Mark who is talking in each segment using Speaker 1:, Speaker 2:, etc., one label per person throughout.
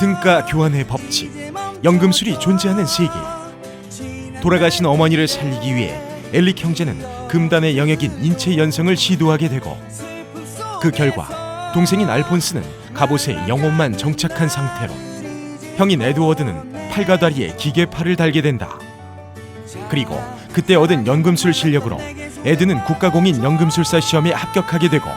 Speaker 1: 등가 교환의 법칙, 연금술이 존재하는 세계. 돌아가신 어머니를 살리기 위해 엘릭 형제는 금단의 영역인 인체 연성을 시도하게 되고, 그 결과 동생인 알폰스는 갑옷에 영혼만 정착한 상태로, 형인 에드워드는 팔과 다리에 기계팔을 달게 된다. 그리고 그때 얻은 연금술 실력으로 에드는 국가공인 연금술사 시험에 합격하게 되고,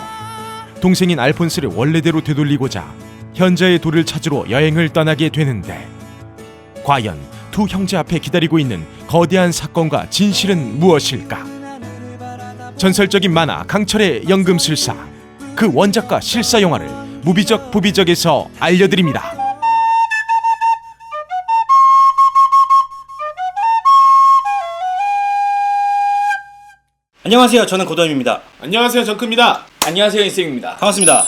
Speaker 1: 동생인 알폰스를 원래대로 되돌리고자 현자의 돌을 찾으러 여행을 떠나게 되는데, 과연 두 형제 앞에 기다리고 있는 거대한 사건과 진실은 무엇일까? 전설적인 만화 강철의 연금술사, 그 원작과 실사 영화를 무비적 부비적에서 알려드립니다.
Speaker 2: 안녕하세요. 저는 고담입니다.
Speaker 3: 안녕하세요. 정크입니다.
Speaker 4: 안녕하세요. 인생입니다.
Speaker 2: 반갑습니다.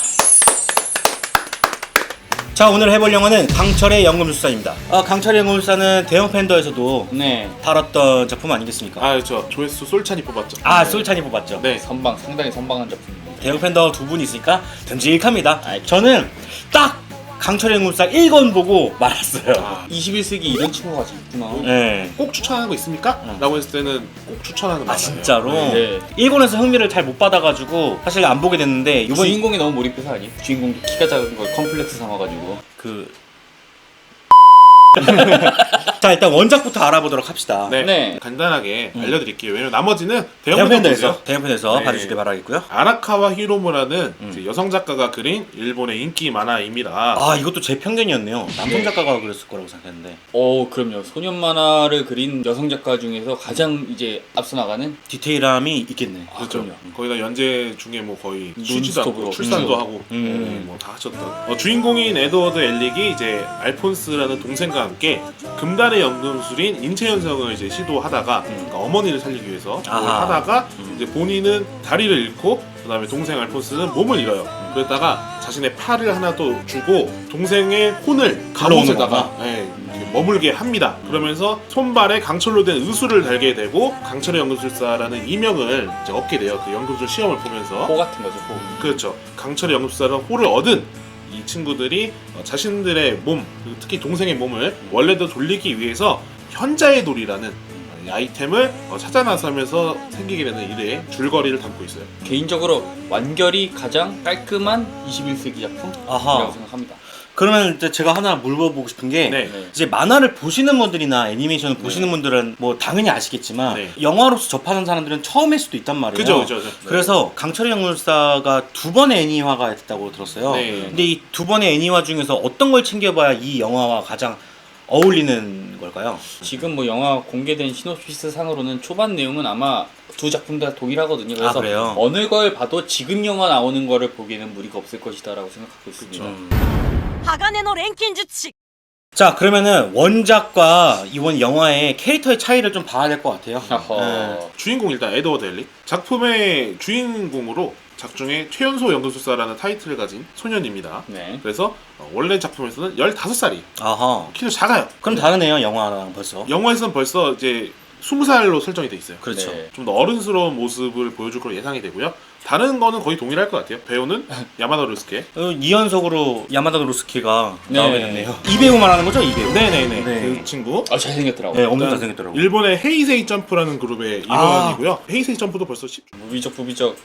Speaker 2: 자, 오늘 해볼 영화는 강철의 연금술사입니다. 강철의 연금술사는 대형 팬더에서도
Speaker 4: 네.
Speaker 2: 다뤘던 작품 아니겠습니까?
Speaker 3: 그렇죠. 조회수 솔찬이 뽑았죠.
Speaker 2: 솔찬이 뽑았죠.
Speaker 3: 네.
Speaker 4: 상당히 선방한 작품입니다.
Speaker 2: 대형 팬더 두 분 있으니까 듬직합니다. 저는 딱 강철의 연금술사 1권 보고 말았어요.
Speaker 4: 21세기 이런 친구가 있구나.
Speaker 2: 네.
Speaker 3: 꼭 추천하는 거 있습니까? 라고 했을 때는 꼭 추천하는 거
Speaker 2: 진짜로?
Speaker 4: 네.
Speaker 2: 1권에서 흥미를 잘 못 받아가지고 사실 안 보게 됐는데 이번
Speaker 4: 주인공이 너무 몰입해서 아니? 주인공도 키가 작은 걸 컴플렉스 삼아가지고.
Speaker 2: 자, 일단 원작부터 알아보도록 합시다.
Speaker 3: 네.
Speaker 4: 네.
Speaker 3: 간단하게 알려드릴게요. 왜냐면 나머지는 대형 팬더에서
Speaker 2: 대형편에서
Speaker 3: 네.
Speaker 2: 봐주시길 바라겠고요.
Speaker 3: 아라카와 히로무라는 이제 여성 작가가 그린 일본의 인기 만화입니다.
Speaker 2: 이것도 제 편견이었네요. 남성 작가가 그랬을 거라고 생각했는데
Speaker 4: 그럼요. 소년 만화를 그린 여성 작가 중에서 가장 이제 앞서 나가는.
Speaker 2: 디테일함이 있겠네.
Speaker 3: 그렇죠.
Speaker 4: 그럼요.
Speaker 3: 거기다 연재 중에 뭐 거의 쉬지도 않고
Speaker 4: 논스톱으로.
Speaker 3: 출산도 하고 뭐 다 하셨던 주인공인 에드워드 엘릭이 이제 알폰스라는 동생과 함께 금단의 연금술인 인체 연성을 이제 시도하다가 그러니까 어머니를 살리기 위해서 그걸
Speaker 2: 아하.
Speaker 3: 하다가 이제 본인은 다리를 잃고 그다음에 동생 알폰스는 몸을 잃어요. 그랬다가 자신의 팔을 하나 또 주고 동생의 혼을 갑옷에다가 이렇게 머물게 합니다. 그러면서 손발에 강철로 된 의수를 달게 되고 강철의 연금술사라는 이명을 이제 얻게 돼요. 그 연금술 시험을 보면서.
Speaker 4: 호 같은 거죠. 호.
Speaker 3: 그렇죠. 강철의 연금술사라는 호를 얻은 이 친구들이 자신들의 몸, 그리고 특히 동생의 몸을 원래대로 돌리기 위해서 현자의 돌이라는 이 아이템을 찾아 나서면서 생기게 되는 일에 줄거리를 담고 있어요.
Speaker 4: 개인적으로 완결이 가장 깔끔한 21세기 작품이라고 생각합니다.
Speaker 2: 그러면 이제 제가 하나 물어보고 싶은 게
Speaker 3: 네.
Speaker 2: 이제 만화를 보시는 분들이나 애니메이션을 보시는 분들은 뭐 당연히 아시겠지만
Speaker 3: 네.
Speaker 2: 영화로서 접하는 사람들은 처음일 수도 있단 말이에요.
Speaker 3: 그죠.
Speaker 2: 그래서 강철의 연금술사가 두 번의 애니화가 됐다고 들었어요.
Speaker 3: 네.
Speaker 2: 근데 이 두 번의 애니화 중에서 어떤 걸 챙겨봐야 이 영화와 가장 어울리는 걸까요?
Speaker 4: 지금 뭐 영화 공개된 시놉시스 상으로는 초반 내용은 아마 두 작품 다 동일하거든요. 그래서
Speaker 2: 그래요?
Speaker 4: 어느 걸 봐도 지금 영화 나오는 거를 보기에는 무리가 없을 것이다라고 생각하고 있습니다.
Speaker 5: 鋼の錬金術師
Speaker 2: 자, 그러면은 원작과 이번 영화의 캐릭터의 차이를 좀 봐야 될 것 같아요.
Speaker 4: 어허.
Speaker 3: 주인공 일단 에드워드 엘릭. 작품의 주인공으로 작중에 최연소 연금술사라는 타이틀을 가진 소년입니다.
Speaker 4: 네.
Speaker 3: 그래서 원래 작품에서는 15살이
Speaker 2: 아하.
Speaker 3: 키도 작아요.
Speaker 2: 그럼 다르네요, 영화랑 벌써.
Speaker 3: 영화에서는 벌써 이제 20살로 설정이 돼 있어요.
Speaker 2: 그렇죠.
Speaker 4: 네.
Speaker 3: 좀 더 어른스러운 모습을 보여줄 걸로 예상이 되고요. 다른 거는 거의 동일할 것 같아요. 배우는 야마다 루스케.
Speaker 2: 2연속으로 야마다 루스키가
Speaker 4: 네.
Speaker 2: 나오게 됐네요. 이 배우 말하는 거죠? 이 배우?
Speaker 3: 네네네.
Speaker 2: 네.
Speaker 3: 그 친구.
Speaker 4: 잘생겼더라고요.
Speaker 2: 네, 엄청 잘생겼더라고요.
Speaker 3: 일본의 헤이세이 점프라는 그룹의 일원이고요. 헤이세이 점프도 벌써
Speaker 4: 부비적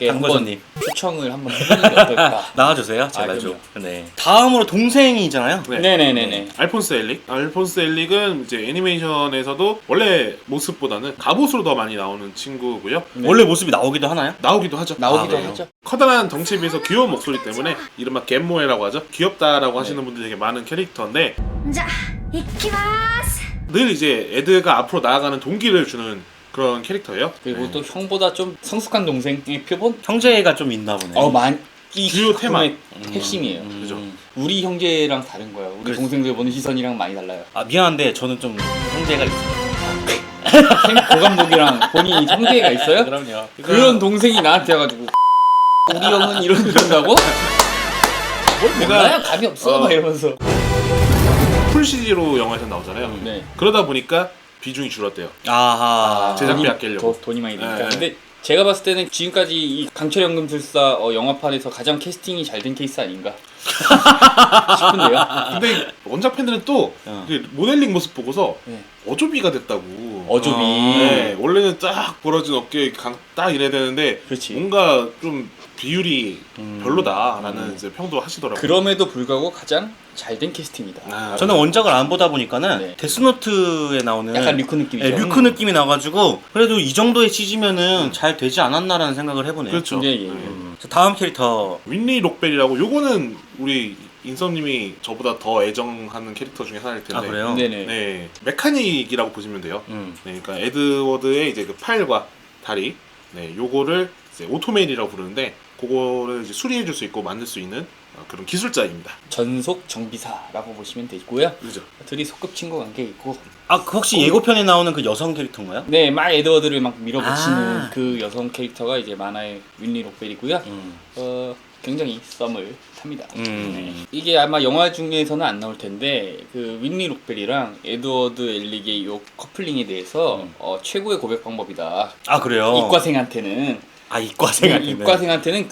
Speaker 2: 당버전님.
Speaker 4: 초청을 한번 해보는 게 어떨까?
Speaker 2: 나와주세요, 제발 좀.
Speaker 4: 그럼요.
Speaker 2: 네. 다음으로 동생이잖아요.
Speaker 3: 네.
Speaker 4: 네네네네.
Speaker 3: 알폰스 엘릭. 알폰스 엘릭은 이제 애니메이션에서도 원래 모습보다는 갑옷으로 더 많이 나오는 친구고요.
Speaker 2: 원래 모습이 나오기도 하나요?
Speaker 3: 나오기도 하죠.
Speaker 4: 나오기도
Speaker 2: 그래요?
Speaker 4: 하죠.
Speaker 3: 커다란 덩치에 비해서 귀여운 목소리 때문에 이른바 갯모에라고 하죠. 귀엽다라고 하시는 분들이 되게 많은 캐릭터인데
Speaker 5: じゃ行きます
Speaker 3: 늘 이제 에드가 앞으로 나아가는 동기를 주는 그런 캐릭터예요.
Speaker 4: 그리고 또 형보다 좀 성숙한 동생의 표본?
Speaker 2: 형제가 좀 있나 보네.
Speaker 4: 이
Speaker 3: 주요 테마.
Speaker 4: 작품의 핵심이에요.
Speaker 3: 그죠.
Speaker 4: 우리 형제랑 다른 거야. 우리
Speaker 2: 그래서-
Speaker 4: 동생들 보는 시선이랑 많이 달라요.
Speaker 2: 미안한데 저는 좀 형제가 있어요.
Speaker 4: 고감독이랑 본인이 형제가 있어요?
Speaker 2: 그럼요.
Speaker 4: 그런 동생이 나한테 와가지고 우리 형은 이런다고? 뭘 몰라요? 감이 없어? 막 이러면서.
Speaker 3: 풀 CG로 영화에서 나오잖아요.
Speaker 4: 네.
Speaker 3: 그러다 보니까 비중이 줄었대요.
Speaker 2: 아하.
Speaker 3: 제작비
Speaker 4: 돈이-
Speaker 3: 아끼려고.
Speaker 4: 돈이 많이 드니까.
Speaker 3: 네.
Speaker 4: 근데 제가 봤을 때는 지금까지 이 강철 연금술사 영화판에서 가장 캐스팅이 잘 된 케이스 아닌가 싶은데요.
Speaker 3: 근데 원작 팬들은 또 그 모델링 모습 보고서
Speaker 4: 네.
Speaker 3: 어조비가 됐다고.
Speaker 4: 어조비.
Speaker 3: 네, 원래는 딱 벌어진 어깨 딱 이래야 되는데
Speaker 4: 그렇지.
Speaker 3: 뭔가 좀 비율이 별로다라는 이제 평도 하시더라고요.
Speaker 4: 그럼에도 불구하고 가장 잘 된 캐스팅이다.
Speaker 3: 아,
Speaker 2: 저는 원작을 안 보다 보니까는
Speaker 4: 네.
Speaker 2: 데스노트에 나오는
Speaker 4: 약간 류크 느낌이죠.
Speaker 2: 네, 류크 느낌이 나가지고 그래도 이 정도의 CG면은 잘 되지 않았나라는 생각을 해보네요.
Speaker 3: 그렇죠.
Speaker 4: 예, 예.
Speaker 2: 자, 다음 캐릭터
Speaker 3: 윈리 록벨이라고 요거는 우리 인썸님이 저보다 더 애정하는 캐릭터 중에 하나일 텐데.
Speaker 2: 아 그래요?
Speaker 4: 네네.
Speaker 3: 네, 메카닉이라고 보시면 돼요.
Speaker 2: 음.
Speaker 3: 네, 그러니까 에드워드의 이제 그 팔과 다리, 네, 요거를 이제 오토메일이라고 부르는데, 그거를 이제 수리해줄 수 있고 만들 수 있는 그런 기술자입니다.
Speaker 4: 전속 정비사라고 보시면 되고요.
Speaker 3: 그죠?
Speaker 4: 둘이 소꿉친구 관계 있고,
Speaker 2: 아, 그 혹시 예고편에 나오는 그 여성 캐릭터인가요?
Speaker 4: 네, 막 에드워드를 막 밀어붙이는
Speaker 2: 아.
Speaker 4: 그 여성 캐릭터가 이제 만화의 윈리 록벨이고요. 굉장히 썸을 탑니다. 네. 이게 아마 영화 중에서는 안 나올 텐데 그 윈리 록벨이랑 에드워드 엘릭의 요 커플링에 대해서 최고의 고백 방법이다.
Speaker 2: 아 그래요?
Speaker 4: 이과생한테는
Speaker 2: 이과생한테는
Speaker 4: 이과생한테는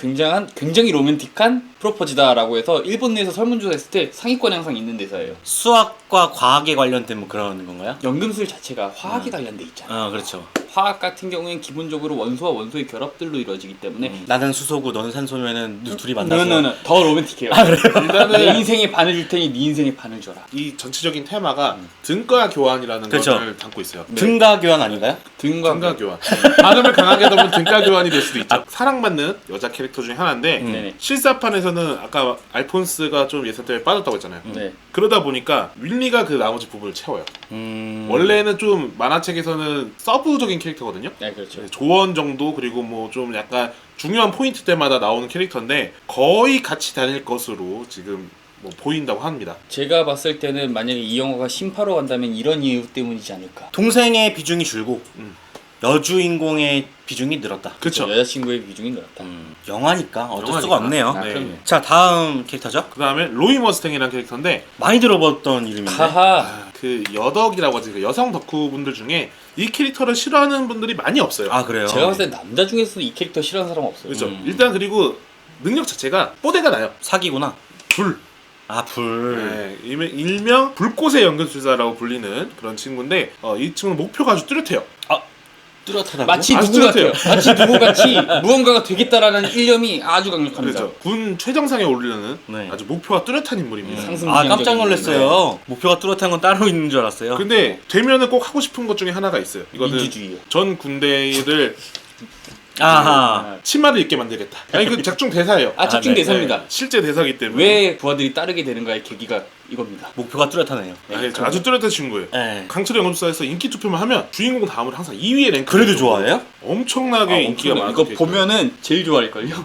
Speaker 4: 굉장히 로맨틱한 프로포즈다라고 해서 일본 내에서 설문조사했을 때 상위권에 항상 있는 대사예요.
Speaker 2: 수학과 과학에 관련된 뭐 그런 건가요?
Speaker 4: 연금술 자체가 화학에 관련돼 있잖아요.
Speaker 2: 그렇죠.
Speaker 4: 화학 같은 경우에는 기본적으로 원소와 원소의 결합들로 이루어지기 때문에
Speaker 2: 나는 수소고 너는 산소면은 둘이 만나서
Speaker 4: 더 로맨틱해요.
Speaker 3: 일단은
Speaker 4: 내 인생의 반을 줄 테니 네 인생의 반을 줘라.
Speaker 3: 이 전체적인 테마가 등가 교환이라는
Speaker 2: 그렇죠.
Speaker 3: 것을 담고 있어요.
Speaker 2: 등가 교환 아닌가요?
Speaker 3: 등가 교환. 발음을 강하게 하면 등가 교환이 될 수도 있죠. 사랑받는 여자 캐릭터 중에 하나인데
Speaker 4: 네네.
Speaker 3: 실사판에서는 아까 알폰스가 좀 예산 때문에 빠졌다고 했잖아요.
Speaker 4: 네.
Speaker 3: 그러다 보니까 윌리가 그 나머지 부분을 채워요. 원래는 좀 만화책에서는 서브적인 캐릭터거든요.
Speaker 4: 네, 그렇죠.
Speaker 3: 조언 정도, 그리고 뭐 좀 약간 중요한 포인트 때마다 나오는 캐릭터인데 거의 같이 다닐 것으로 지금 뭐 보인다고 합니다.
Speaker 4: 제가 봤을 때는 만약에 이 영화가 신파로 간다면 이런 이유 때문이지 않을까.
Speaker 2: 동생의 비중이 줄고 여주인공의 비중이 늘었다.
Speaker 3: 그쵸.
Speaker 4: 여자친구의 비중이 늘었다.
Speaker 2: 영화니까 어쩔
Speaker 3: 영화니까.
Speaker 2: 수가 없네요.
Speaker 4: 아,
Speaker 3: 네.
Speaker 4: 그럼요.
Speaker 2: 자, 다음 캐릭터죠?
Speaker 3: 그 다음에 로이 머스탱이라는 캐릭터인데
Speaker 2: 많이 들어봤던 이름인데.
Speaker 4: 하하.
Speaker 3: 그 여덕이라고 하지, 그 여성 덕후분들 중에 이 캐릭터를 싫어하는 분들이 많이 없어요.
Speaker 2: 아 그래요?
Speaker 4: 제가 봤을 때 남자 중에서도 이 캐릭터 싫어하는 사람 없어요.
Speaker 3: 그렇죠. 일단 그리고 능력 자체가 뽀대가 나요.
Speaker 2: 사기구나.
Speaker 3: 불.
Speaker 2: 아 불.
Speaker 3: 네, 일명 불꽃의 연금술사라고 불리는 그런 친구인데 이 친구는 목표가 아주 뚜렷해요.
Speaker 2: 뚜렷하다고?
Speaker 4: 마치
Speaker 3: 아주
Speaker 4: 누구 같아요.
Speaker 3: 뚜렷해요.
Speaker 4: 마치 누구 같이 무언가가 되겠다라는 일념이 아주 강력합니다.
Speaker 3: 그렇죠. 군 최정상에 오르려는
Speaker 2: 네.
Speaker 3: 아주 목표가 뚜렷한 인물입니다.
Speaker 4: 상승
Speaker 2: 아 깜짝
Speaker 4: 지향적인
Speaker 2: 놀랐어요. 목표가 뚜렷한 건 따로 있는 줄 알았어요.
Speaker 3: 근데 되면은 꼭 하고 싶은 것 중에 하나가 있어요. 이거는
Speaker 4: 민주주의요.
Speaker 3: 전 군대를
Speaker 2: 아하.
Speaker 3: 치마를 입게 만들겠다. 아니 그 작중 대사예요.
Speaker 4: 아, 작중
Speaker 2: 네.
Speaker 4: 대사입니다.
Speaker 3: 네, 실제 대사기 때문에.
Speaker 4: 왜 부하들이 따르게 되는가의 계기가 이겁니다.
Speaker 2: 목표가 뚜렷하네요.
Speaker 3: 아니, 아주 뚜렷한 친구예요.
Speaker 2: 네.
Speaker 3: 강철의 연금술사에서 인기 투표만 하면 주인공 다음으로 항상 2위에 랭크.
Speaker 2: 그래도 좋아해요?
Speaker 3: 엄청나게 인기가 많아요.
Speaker 4: 이거 보면은 제일 좋아할걸요?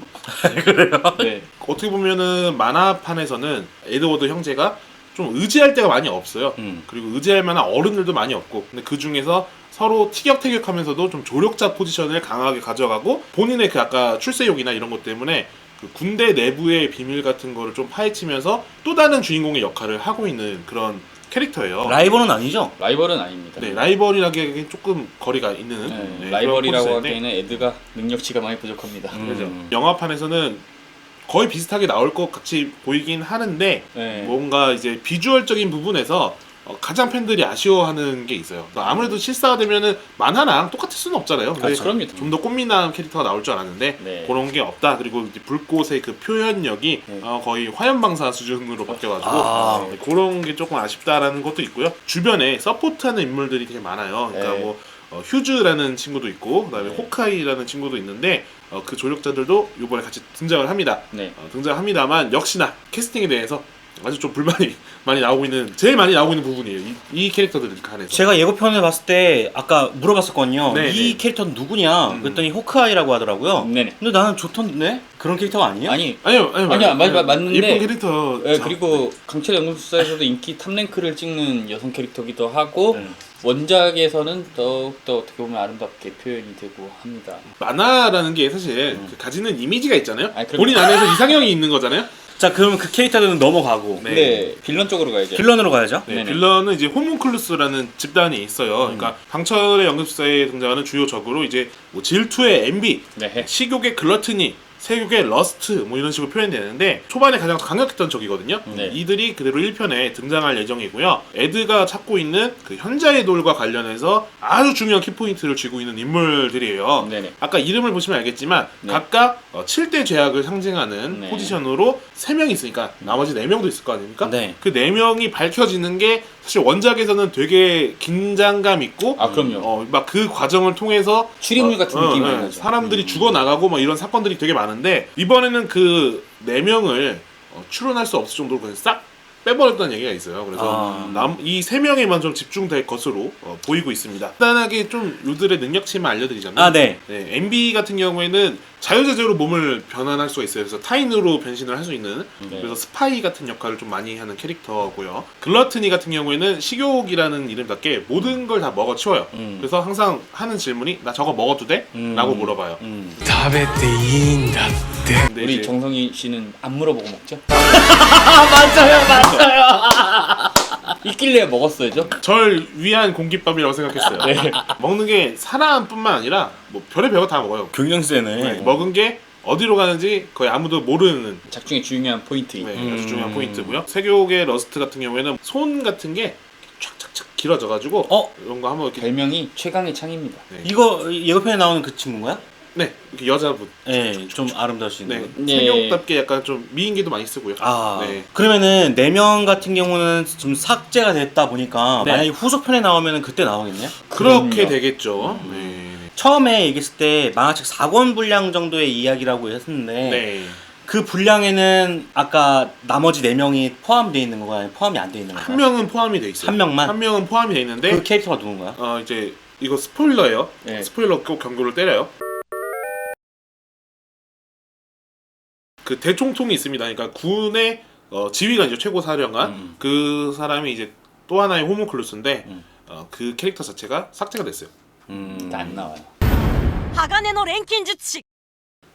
Speaker 4: 그래요? 네.
Speaker 3: 어떻게 보면은 만화판에서는 에드워드 형제가 좀 의지할 때가 많이 없어요. 그리고 의지할 만한 어른들도 많이 없고, 근데 그 중에서 서로 티격태격하면서도 좀 조력자 포지션을 강하게 가져가고 본인의 그 아까 출세욕이나 이런 것 때문에 그 군대 내부의 비밀 같은 거를 좀 파헤치면서 또 다른 주인공의 역할을 하고 있는 그런 캐릭터예요.
Speaker 2: 라이벌은 아니죠?
Speaker 4: 라이벌은 아닙니다.
Speaker 3: 네, 라이벌이라기에는 조금 거리가 있는
Speaker 4: 네,
Speaker 3: 네,
Speaker 4: 라이벌이라고
Speaker 3: 그런 포지션인데
Speaker 4: 하기에는 에드가 능력치가 많이 부족합니다.
Speaker 3: 그죠. 영화판에서는 거의 비슷하게 나올 것 같이 보이긴 하는데
Speaker 4: 네.
Speaker 3: 뭔가 이제 비주얼적인 부분에서 가장 팬들이 아쉬워하는 게 있어요. 그러니까 아무래도 실사화되면은 만화랑 똑같을 수는 없잖아요. 근데
Speaker 4: 그렇죠. 그럼요.
Speaker 3: 좀 더 꽃미남 캐릭터가 나올 줄 알았는데
Speaker 4: 네.
Speaker 3: 그런 게 없다. 그리고 이제 불꽃의 그 표현력이
Speaker 4: 네.
Speaker 3: 거의 화염방사 수준으로 바뀌어가지고
Speaker 2: 아.
Speaker 3: 네, 그런 게 조금 아쉽다라는 것도 있고요. 주변에 서포트하는 인물들이 되게 많아요. 그러니까
Speaker 4: 네.
Speaker 3: 뭐 휴즈라는 친구도 있고 그다음에
Speaker 4: 네.
Speaker 3: 호카이라는 친구도 있는데 그 조력자들도 이번에 같이 등장을 합니다.
Speaker 4: 네.
Speaker 3: 등장합니다만 역시나 캐스팅에 대해서 아주 좀 불만이 많이 나오고 있는, 제일 많이 나오고 있는 부분이에요. 이 캐릭터들 간에서.
Speaker 2: 제가 예고편을 봤을 때 아까 물어봤었거든요.
Speaker 3: 네,
Speaker 2: 이
Speaker 3: 네.
Speaker 2: 캐릭터는 누구냐? 그랬더니 호크아이라고 하더라고요.
Speaker 4: 네네.
Speaker 2: 근데 나는 좋던데? 그런 캐릭터가 아니에요?
Speaker 4: 아니,
Speaker 3: 아니요,
Speaker 4: 맞는데
Speaker 3: 예쁜 캐릭터.
Speaker 4: 네, 그리고 강철 연금술사에서도 인기 탑랭크를 찍는 여성 캐릭터기도 하고
Speaker 2: 네.
Speaker 4: 원작에서는 더욱더 어떻게 보면 아름답게 표현이 되고 합니다.
Speaker 3: 만화라는 게 사실 그 가지는 이미지가 있잖아요.
Speaker 4: 아니, 그럼-
Speaker 3: 본인 안에서 이상형이 있는 거잖아요.
Speaker 2: 자, 그럼 그 캐릭터들은 넘어가고
Speaker 3: 네.
Speaker 4: 네. 빌런 쪽으로 가야죠.
Speaker 2: 빌런으로 가야죠.
Speaker 3: 네,
Speaker 4: 네네.
Speaker 3: 빌런은 이제 호문클루스라는 집단이 있어요. 그러니까 강철의 연금술사에 등장하는 주요 적으로 이제 뭐 질투의 MB,
Speaker 4: 네.
Speaker 3: 식욕의 글러트니, 세욕의 러스트 뭐 이런 식으로 표현되는데 초반에 가장 강력했던 적이거든요.
Speaker 4: 네.
Speaker 3: 이들이 그대로 1편에 등장할 예정이고요. 에드가 찾고 있는 그 현자의 돌과 관련해서 아주 중요한 키포인트를 쥐고 있는 인물들이에요.
Speaker 4: 네네.
Speaker 3: 아까 이름을 보시면 알겠지만
Speaker 4: 네.
Speaker 3: 각각 7대 죄악을 상징하는
Speaker 4: 네.
Speaker 3: 포지션으로 3명이 있으니까 나머지 4명도 있을 거 아닙니까?
Speaker 2: 네.
Speaker 3: 그 4명이 밝혀지는 게 사실 원작에서는 되게 긴장감 있고
Speaker 4: 아 그럼요.
Speaker 3: 막 그 과정을 통해서
Speaker 4: 추리물 같은 느낌이 많이 나죠.
Speaker 3: 사람들이 죽어나가고 막 이런 사건들이 되게 많은데 이번에는 그 4명을 추론할 수 없을 정도로 그냥 싹 빼버렸다는 얘기가 있어요. 그래서 이 3명에만 좀 집중될 것으로 보이고 있습니다. 간단하게 좀 요들의 능력치만 알려드리자면
Speaker 2: 아, 네.
Speaker 3: MB 같은 경우에는 자유자재로 몸을 변환할 수가 있어요. 그래서 타인으로 변신을 할 수 있는
Speaker 4: 네.
Speaker 3: 그래서 스파이 같은 역할을 좀 많이 하는 캐릭터고요. 글러트니 같은 경우에는 식욕이라는 이름답게 모든 걸 다 먹어치워요. 그래서 항상 하는 질문이 나 저거 먹어도 돼? 라고 물어봐요.
Speaker 6: 食べていいんだって
Speaker 3: 근데
Speaker 4: 우리
Speaker 3: 이제
Speaker 4: 정성희 씨는 안 물어보고 먹죠?
Speaker 2: 맞아요.
Speaker 4: 있길래 먹었어야죠.
Speaker 3: 절 위한 공깃밥이라고 생각했어요.
Speaker 4: 네.
Speaker 3: 먹는 게 사람뿐만 아니라 뭐 별의 별거 다 먹어요.
Speaker 2: 굉장히 세네.
Speaker 3: 네, 먹은 게 어디로 가는지 거의 아무도 모르는
Speaker 4: 작중에 중요한 포인트.
Speaker 3: 아주 중요한 포인트고요. 세교계 러스트 같은 경우에는 손 같은 게 촥촥촥 길어져가지고 이런 거 한번 이렇게
Speaker 4: 별명이 최강의 창입니다.
Speaker 3: 네.
Speaker 2: 이거 예고편에 나오는 그 친구인가요?
Speaker 3: 네 이렇게 여자분
Speaker 2: 네, 좀 아름다우신
Speaker 3: 네
Speaker 2: 분.
Speaker 4: 네.
Speaker 3: 세교답게 약간 좀 미인계도 많이 쓰고요.
Speaker 2: 아,
Speaker 3: 네.
Speaker 2: 그러면은 4명 같은 경우는 좀 삭제가 됐다 보니까
Speaker 4: 네.
Speaker 2: 만약에 후속편에 나오면은 그때 나오겠네요?
Speaker 3: 그렇게
Speaker 4: 그럼요.
Speaker 3: 되겠죠. 네.
Speaker 2: 처음에 얘기했을 때 만화책 4권 분량 정도의 이야기라고 했었는데
Speaker 3: 네.
Speaker 2: 그 분량에는 아까 나머지 4명이 포함되어 있는 건가요? 아니면 포함이 안 되어 있는 건가요?
Speaker 3: 한 명은 포함이 돼 있어요.
Speaker 2: 한 명만?
Speaker 3: 한 명은 포함이 돼 있는데
Speaker 2: 그 캐릭터가 누군가요?
Speaker 3: 이제 이거 스포일러예요.
Speaker 4: 네.
Speaker 3: 스포일러 꼭 경고를 때려요. 그 대총통이 있습니다. 그러니까 군의 지휘관이죠. 최고 사령관. 그 사람이 이제 또 하나의 호문클루스인데 그 캐릭터 자체가 삭제가 됐어요.
Speaker 4: 그러니까 안 나와요.
Speaker 5: 鋼の錬金術師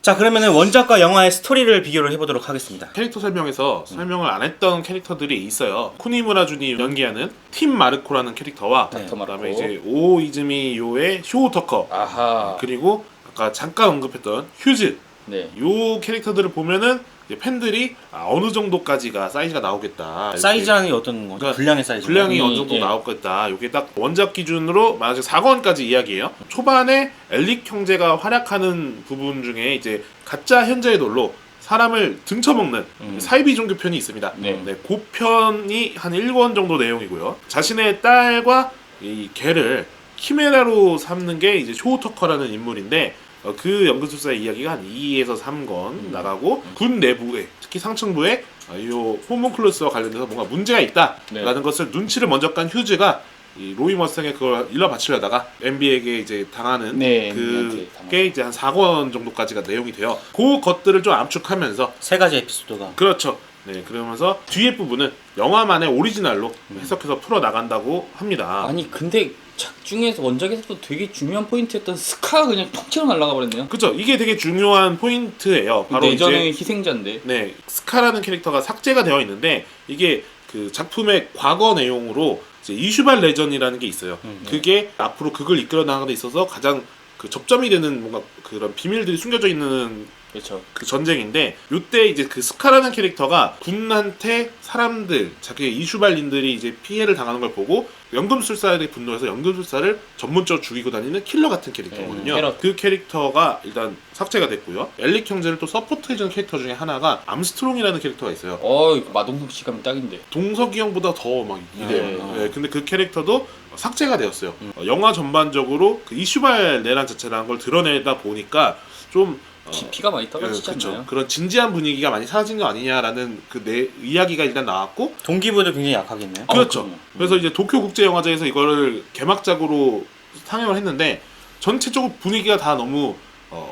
Speaker 2: 자, 그러면은 원작과 영화의 스토리를 비교를 해보도록 하겠습니다.
Speaker 3: 캐릭터 설명에서 설명을 안 했던 캐릭터들이 있어요. 쿠니무라 준이 연기하는 팀 마르코라는 캐릭터와
Speaker 4: 닥터
Speaker 3: 그다음에
Speaker 4: 마르코.
Speaker 3: 이제 오이즈미 요의 쇼 터커
Speaker 4: 아하.
Speaker 3: 그리고 아까 잠깐 언급했던 휴즈
Speaker 4: 네.
Speaker 3: 요 캐릭터들을 보면은 이제 팬들이 어느 정도까지가 사이즈가 나오겠다. 이렇게
Speaker 2: 사이즈라는 게 어떤 거죠?
Speaker 3: 그러니까
Speaker 2: 분량의 사이즈.
Speaker 3: 분량이 어느 정도
Speaker 4: 예.
Speaker 3: 나오겠다. 이게 딱 원작 기준으로 만약에 4권까지 이야기예요. 초반에 엘릭 형제가 활약하는 부분 중에 이제 가짜 현자의 돌로 사람을 등쳐먹는 사이비 종교 편이 있습니다.
Speaker 4: 네.
Speaker 3: 그 편이 한 1권 정도 내용이고요. 자신의 딸과 이 개를 키메라로 삼는 게 이제 쇼터커라는 인물인데 그 연금술사의 이야기가 한 2에서 3권 나가고 군 내부에 특히 상층부에 이 호문클루스와 관련돼서 뭔가 문제가 있다라는
Speaker 4: 네.
Speaker 3: 것을 눈치를 먼저 깐 휴즈가 이 로이 머스탱에 그걸 일러 바치려다가 MB에게 이제 당하는
Speaker 4: 네,
Speaker 3: 그게 이제 한 4권 정도까지가 내용이 돼요. 그 것들을 좀 압축하면서
Speaker 2: 3가지 에피소드가.
Speaker 3: 그렇죠. 네, 그러면서 뒤에 부분은 영화만의 오리지널로 해석해서 풀어 나간다고 합니다.
Speaker 4: 아니 근데 작중에서 원작에서도 되게 중요한 포인트였던 스카가 그냥 톡 튀어 날아가 버렸네요.
Speaker 3: 그렇죠. 이게 되게 중요한 포인트예요. 바로
Speaker 4: 내전의
Speaker 3: 이제
Speaker 4: 희생자인데.
Speaker 3: 네, 스카라는 캐릭터가 삭제가 되어 있는데 이게 그 작품의 과거 내용으로 이제 이슈발 레전이라는 게 있어요. 그게 앞으로 극을 이끌어 나가는 데 있어서 가장 그 접점이 되는 뭔가 그런 비밀들이 숨겨져 있는
Speaker 4: 그렇죠.
Speaker 3: 그 전쟁인데 요때 이제 그 스카라는 캐릭터가 군한테 사람들 자기 이슈발린들이 이제 피해를 당하는 걸 보고 연금술사에 분노해서 연금술사를 전문적으로 죽이고 다니는 킬러 같은 캐릭터거든요.
Speaker 4: 네,
Speaker 3: 그 캐릭터가 일단 삭제가 됐고요. 엘릭 형제를 또 서포트해주는 캐릭터 중에 하나가 암스트롱이라는 캐릭터가 있어요.
Speaker 4: 이거 마동석 씨 가면 딱인데.
Speaker 3: 동석이 형보다 더 막 이래요.
Speaker 4: 네.
Speaker 3: 네, 근데 그 캐릭터도 삭제가 되었어요. 영화 전반적으로 그 이슈발 내란 자체라는 걸 드러내다 보니까 좀
Speaker 4: 깊이가 많이 떨어지지
Speaker 3: 그쵸.
Speaker 4: 않나요?
Speaker 3: 그런 진지한 분위기가 많이 사라진 거 아니냐라는 그 내 이야기가 일단 나왔고
Speaker 2: 동기부여도 굉장히 약하겠네요.
Speaker 3: 그렇죠.
Speaker 4: 그럼요.
Speaker 3: 그래서 이제 도쿄 국제 영화제에서 이거를 개막작으로 상영을 했는데 전체적으로 분위기가 다 너무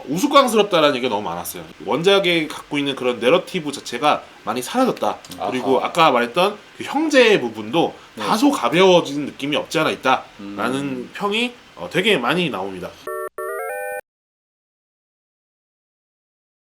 Speaker 3: 우스꽝스럽다라는 얘기가 너무 많았어요. 원작에 갖고 있는 그런 내러티브 자체가 많이 사라졌다. 그리고 아까 말했던 그 형제의 부분도
Speaker 4: 네.
Speaker 3: 다소 가벼워진 느낌이 없지 않아 있다라는 평이 되게 많이 나옵니다.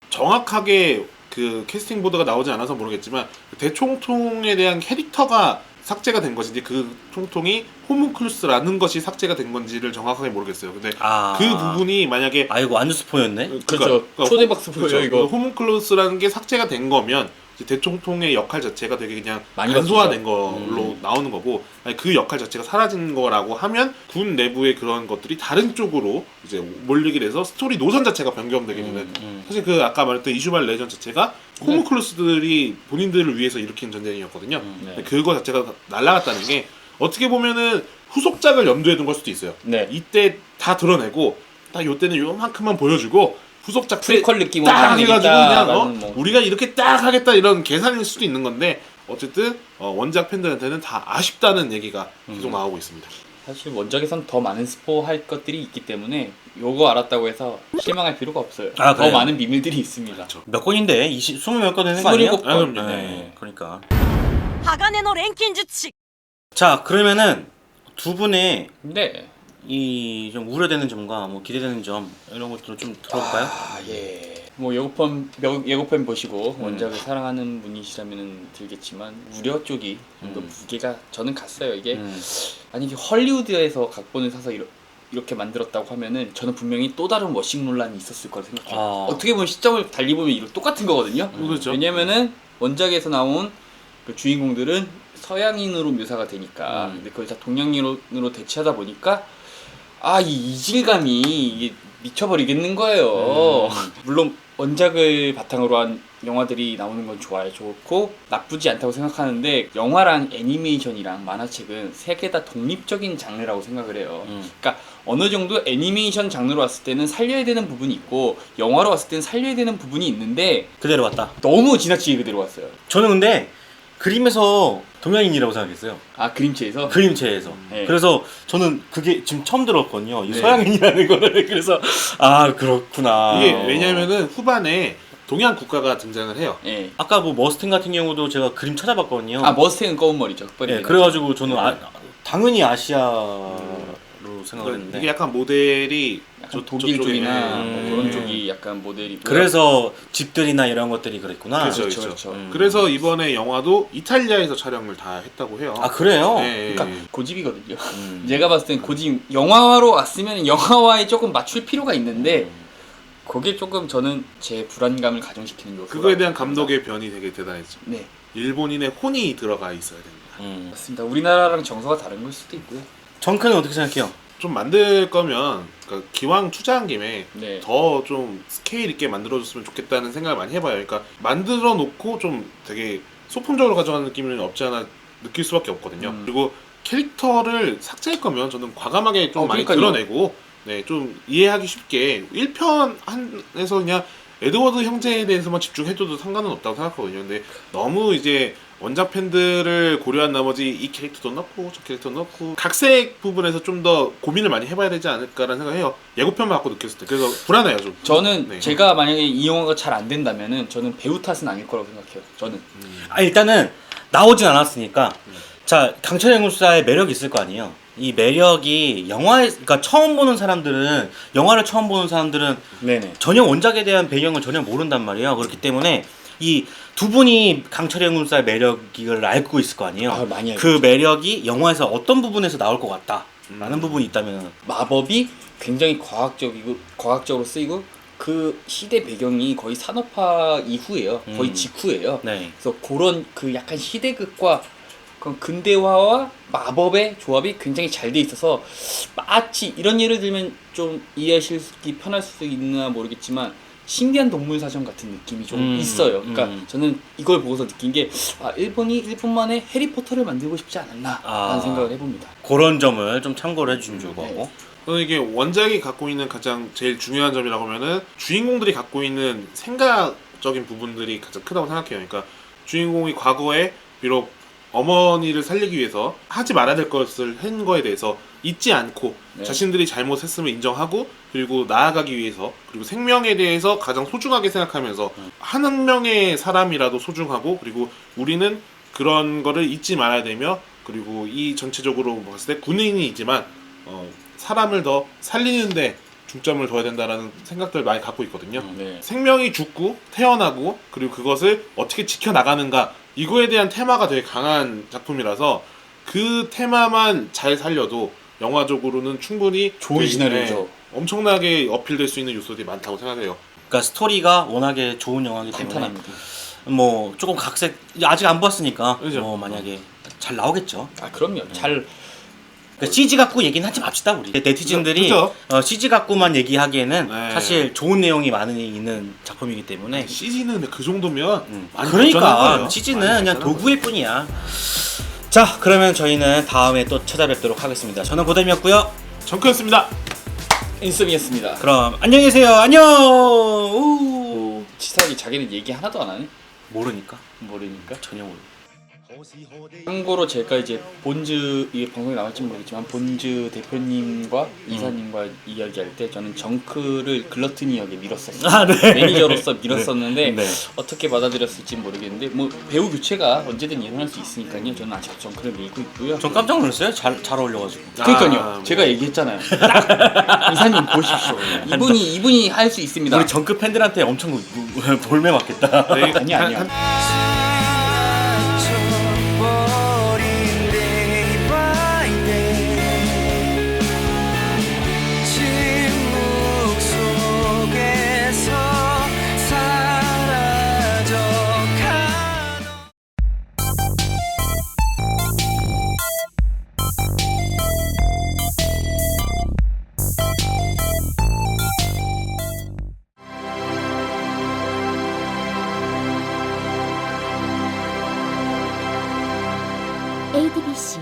Speaker 3: 정확하게 그 캐스팅 보드가 나오지 않아서 모르겠지만 그 대총통에 대한 캐릭터가 삭제가 된 것인지 그 총통이 호문클루스라는 것이 삭제가 된 건지를 정확하게 모르겠어요. 근데 그 부분이 만약에
Speaker 2: 이거 완전 스포였네.
Speaker 4: 그렇죠. 초대박 스포예요
Speaker 3: 그렇죠.
Speaker 4: 이거.
Speaker 3: 호문클루스라는 게 삭제가 된 거면 이제 대총통의 역할 자체가 되게 그냥
Speaker 4: 많이
Speaker 3: 간소화된 걸로 나오는 거고, 아니, 그 역할 자체가 사라진 거라고 하면 군 내부의 그런 것들이 다른 쪽으로 이제 몰리게 돼서 스토리 노선 자체가 변경되게 되는. 사실 그 아까 말했던 이슈발 레전 자체가 호문클루스들이 본인들을 위해서 일으킨 전쟁이었거든요. 근데 그거 자체가 날아갔다는 게 어떻게 보면은 후속작을 염두에 둔 걸 수도 있어요.
Speaker 4: 네.
Speaker 3: 이때 다 드러내고 딱 요때는 요만큼만 보여주고 후속작
Speaker 4: 프리퀄 느낌으로
Speaker 3: 딱
Speaker 4: 딱
Speaker 3: 해가지고
Speaker 4: 내겠다,
Speaker 3: 그냥
Speaker 4: 뭐.
Speaker 3: 우리가 이렇게 딱 하겠다 이런 계산일 수도 있는 건데 어쨌든 원작 팬들한테는 다 아쉽다는 얘기가 계속 나오고 있습니다.
Speaker 4: 사실 원작에선 더 많은 스포할 것들이 있기 때문에 요거 알았다고 해서 실망할 필요가 없어요.
Speaker 2: 아,
Speaker 4: 더
Speaker 2: 그래요?
Speaker 4: 많은 비밀들이 있습니다.
Speaker 2: 몇 권인데 20몇 권 되는 거 아니에요?
Speaker 4: 27권.
Speaker 3: 아, 그럼요.
Speaker 2: 네, 그러니까.
Speaker 5: 鋼の錬金術師
Speaker 2: 자, 그러면은 두 분의
Speaker 4: 근데
Speaker 2: 이 좀 우려되는 점과 뭐 기대되는 점 이런 것들을 좀 들어볼까요?
Speaker 4: 예. 뭐 예고편 보시고 원작을 사랑하는 분이시라면 들겠지만 우려 쪽이 좀 더 무게가 저는 갔어요. 이게 아니 이게 헐리우드에서 각본을 사서 이렇게 만들었다고 하면은 저는 분명히 또 다른 워싱 논란이 있었을 거라 생각해요. 어떻게 보면 시점을 달리 보면 이거 똑같은 거거든요.
Speaker 3: 그렇죠.
Speaker 4: 왜냐면은 원작에서 나온 그 주인공들은 서양인으로 묘사가 되니까 근데 그걸 다 동양인으로 대체하다 보니까 이 이질감이 이게 미쳐버리겠는 거예요. 물론 원작을 바탕으로 한 영화들이 나오는 건 좋고 나쁘지 않다고 생각하는데 영화랑 애니메이션이랑 만화책은 세 개 다 독립적인 장르라고 생각을 해요. 그러니까 어느 정도 애니메이션 장르로 왔을 때는 살려야 되는 부분이 있고 영화로 왔을 때는 살려야 되는 부분이 있는데
Speaker 2: 그대로 왔다.
Speaker 4: 너무 지나치게 그대로 왔어요.
Speaker 2: 저는 근데 그림에서 동양인이라고 생각했어요.
Speaker 4: 그림체에서?
Speaker 2: 그림체에서.
Speaker 4: 네.
Speaker 2: 그래서 저는 그게 지금 처음 들었거든요. 이
Speaker 4: 네.
Speaker 2: 서양인이라는 거를. 그래서 그렇구나.
Speaker 3: 이게 왜냐면은 후반에 동양 국가가 등장을 해요.
Speaker 4: 예.
Speaker 2: 아까 뭐 머스탱 같은 경우도 제가 그림 찾아봤거든요.
Speaker 4: 머스탱은 검은 머리죠.
Speaker 2: 네, 그래가지고 저는 당연히 아시아로 생각을 했는데.
Speaker 3: 이게 약간 모델이
Speaker 4: 약간 독일 쪽이나 뭐
Speaker 2: 음.
Speaker 4: 그런 쪽이 약간 모델이고.
Speaker 2: 그래서 집들이나 이런 것들이 그랬구나.
Speaker 3: 그렇죠. 그래서 이번에 영화도 이탈리아에서 촬영을 다 했다고 해요.
Speaker 2: 그래요?
Speaker 3: 네,
Speaker 4: 그러니까 고집이거든요. 제가 봤을 땐 고집. 영화로 왔으면 영화와에 조금 맞출 필요가 있는데 그게 조금 저는 제 불안감을 가중시키는 요소가.
Speaker 3: 그거에 대한 감독의 변이 되게 대단했죠.
Speaker 4: 네,
Speaker 3: 일본인의 혼이 들어가 있어야 됩니다.
Speaker 4: 맞습니다. 우리나라랑 정서가 다른 걸 수도 있고요.
Speaker 2: 정크는 어떻게 생각해요?
Speaker 3: 좀 만들 거면 그러니까 기왕 투자한 김에
Speaker 4: 네.
Speaker 3: 더 좀 스케일 있게 만들어줬으면 좋겠다는 생각을 많이 해봐요. 그러니까 만들어 놓고 좀 되게 소품적으로 가져가는 느낌은 없지 않아 느낄 수밖에 없거든요. 그리고 캐릭터를 삭제할 거면 저는 과감하게 좀 많이
Speaker 4: 그러니까요.
Speaker 3: 드러내고 좀 이해하기 쉽게 1편 한에서 그냥 에드워드 형제에 대해서만 집중해줘도 상관은 없다고 생각하거든요. 근데 너무 이제 원작 팬들을 고려한 나머지 이 캐릭터도 넣고 저 캐릭터도 넣고 각색 부분에서 좀 더 고민을 많이 해봐야 되지 않을까라는 생각을 해요. 예고편만 갖고 느꼈을 때. 그래서 불안해요 좀.
Speaker 4: 저는
Speaker 3: 네.
Speaker 4: 제가 만약에 이 영화가 잘 안 된다면은 저는 배우 탓은 아닐 거라고 생각해요. 저는.
Speaker 2: 일단은 나오진 않았으니까 자 강철 연구사의 매력이 있을 거 아니에요. 이 매력이 그러니까 영화를 처음 보는 사람들은
Speaker 4: 네네.
Speaker 2: 전혀 원작에 대한 배경을 전혀 모른단 말이에요. 그렇기 때문에 이 두 분이 강철 연구사의 매력을 알고 있을 거 아니에요.
Speaker 4: 많이 알고
Speaker 2: 그 매력이 영화에서 어떤 부분에서 나올 것 같다라는 부분이 있다면
Speaker 4: 마법이 굉장히 과학적으로 쓰이고 그 시대 배경이 거의 산업화 이후예요. 거의 직후예요.
Speaker 2: 네.
Speaker 4: 그래서 그런 그 약간 시대극과 그런 근대화와 마법의 조합이 굉장히 잘 돼 있어서 마치 이런 예를 들면 좀 이해하시기 편할 수도 있나 모르겠지만 신기한 동물 사전 같은 느낌이 좀 있어요. 그러니까 저는 이걸 보고서 느낀 게 일본이 일본만의 해리포터를 만들고 싶지 않았나 라는 생각을 해봅니다.
Speaker 2: 그런 점을 좀 참고를 해주면 좋을 것 같고.
Speaker 4: 네.
Speaker 3: 저는 이게 원작이 갖고 있는 가장 제일 중요한 점이라고 하면은 주인공들이 갖고 있는 생각적인 부분들이 가장 크다고 생각해요. 그러니까 주인공이 과거에 비록 어머니를 살리기 위해서 하지 말아야 될 것을 한 거에 대해서 잊지 않고 자신들이 잘못했음을 인정하고 그리고 나아가기 위해서 그리고 생명에 대해서 가장 소중하게 생각하면서 한 명의 사람이라도 소중하고 그리고 우리는 그런 거를 잊지 말아야 되며 그리고 이 전체적으로 봤을 때 군인이지만 사람을 더 살리는데 중점을 둬야 된다라는 생각들 많이 갖고 있거든요.
Speaker 4: 네.
Speaker 3: 생명이 죽고 태어나고 그리고 그것을 어떻게 지켜나가는가 이거에 대한 테마가 되게 강한 작품이라서 그 테마만 잘 살려도 영화적으로는 충분히
Speaker 4: 좋은
Speaker 3: 되게,
Speaker 4: 시나리오죠.
Speaker 3: 엄청나게 어필될 수 있는 요소들이 많다고 생각해요.
Speaker 2: 그러니까 스토리가 워낙에 좋은 영화이기 때문에
Speaker 4: 탄탄합니다.
Speaker 2: 뭐 조금 각색 아직 안 봤으니까
Speaker 3: 그죠.
Speaker 2: 뭐 만약에 잘 나오겠죠.
Speaker 4: 아 그럼요. 잘
Speaker 2: 그러니까 CG 갖고 얘기는 하지 맙시다 우리. 네티즌들이
Speaker 3: 그죠.
Speaker 2: CG 갖고만 얘기하기에는
Speaker 3: 네.
Speaker 2: 사실 좋은 내용이 많이 있는 작품이기 때문에.
Speaker 3: CG는 그 정도면 많이 발전한
Speaker 2: 그러니까
Speaker 3: 거예요.
Speaker 2: CG는
Speaker 3: 많이
Speaker 2: 그냥
Speaker 3: 발전한
Speaker 2: 도구일 뿐이야. 자, 그러면 저희는 다음에 또 찾아뵙도록 하겠습니다. 저는 고담이었고요.
Speaker 3: 거예요. 정크였습니다.
Speaker 4: 인썸이었습니다.
Speaker 2: 그럼 안녕히 계세요. 안녕. 우.
Speaker 4: 치사하게 자기는 얘기 하나도 안 하네.
Speaker 2: 모르니까.
Speaker 4: 모르니까.
Speaker 2: 전혀 모르.
Speaker 4: 참고로 제가 이제 본즈 이 방송에 나올지 모르겠지만 본즈 대표님과 이사님과 이야기할 때 저는 정크를 글러트니 역에 밀었었어요.
Speaker 2: 아, 네.
Speaker 4: 매니저로서 밀었었는데
Speaker 2: 네.
Speaker 4: 어떻게 받아들였을지 모르겠는데 뭐 배우 교체가 언제든 일어날 수 있으니까요. 저는 아직 정크를 밀고 있고요.
Speaker 2: 전 깜짝 놀랐어요. 잘 어울려가지고.
Speaker 4: 그러니까요.
Speaker 3: 뭐.
Speaker 4: 제가 얘기했잖아요. 딱 이사님 보십시오. 이분이 할 수 있습니다.
Speaker 2: 우리 정크 팬들한테 엄청 볼매 맞겠다.
Speaker 3: 네,
Speaker 4: 아니야.
Speaker 7: ADBC